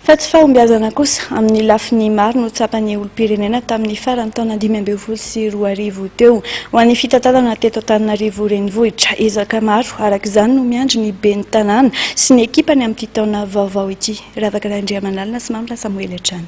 Fa tsy fahombiazana kosa amin'ny lafiny maro no tsapan'ny olom-pirenena tamin'ny farany taona 2024 teo ho an'ny fitantanana teto Antananarivo renivohitra. Ezaka maro araka izany no miandry ny ben'ny tanàna sy ny ekipany amin'ity taona vaovao ity. Ravak'Andriamanalina sy Mamla Samuel Etrany.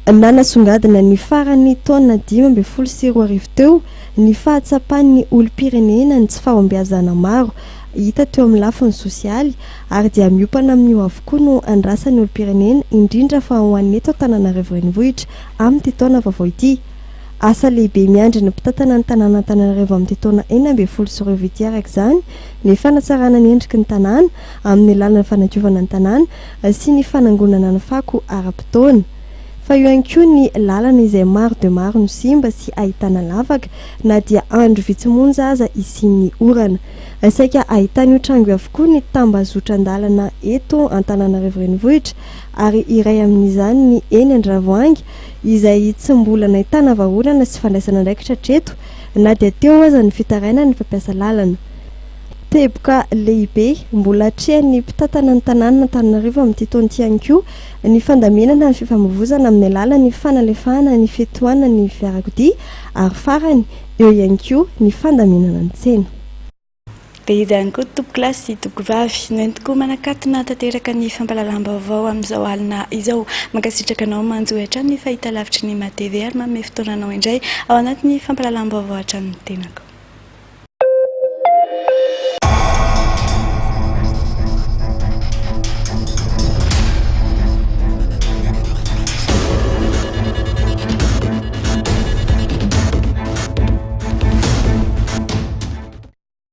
Nanasongadina ny farany taona 2024 teo ny fahatsapan'ny olom-pirenena ny tsy fahombiazana maro hita teo amin'ny lafiny sosialy ary dia miopana amin'io avokoa no andrasan'ny olom-pirenena indrindra fa ho an'ny eto Antananarivo renivohitra amin'ity taona vaovao ity. Asa lehibe miandry ny mpitantana ny tanàna Antananarivo amin'ity taona 2024 ity araka izany ny fanatsarana ny endriky ny tanàna amin'ny alalan'ny fanadiovana ny tanàna sy ny fanangonana ny fako ara-potoana. Fa io ihany koa ny lalana izay maro dia maro no simba sy ahitana lavaka na dia andro vitsimonja aza isian'ny orana. Saika ahitana io trano io avokoa ny tambazotra-ndalana eto Antananarivo renivohitra ary iray amin'izany ny eny Andravoahangy izay tsy mbola nahitana vahaolana sy fandraisana andraikitra hatreto na dia teo aza ny fitaraina ny mpampiasa lalana. Teboka lehibe mbola trehan'ny mpitantana ny tanàna Antananarivo amin'ity taona ity ihany koa ny fandamenana ny fifamoivoizana amin'ny alalan'ny fanalefahana ny fitohanana ny fiarakodia ary farany eo ihany koa ny fandamenana ny tsena. Dia izy ihany koa tompo-kilasy sy tokovavy no entiko manakatona tanteraka ny fampalalam-baovao amin'izao alina izao. Mankasitraka anao manjohy hatrany ny fahita lavitry ny MATV ary manome fotoananao indray ao anatin'ny fampalalam-baovao hatramin'ny tenako.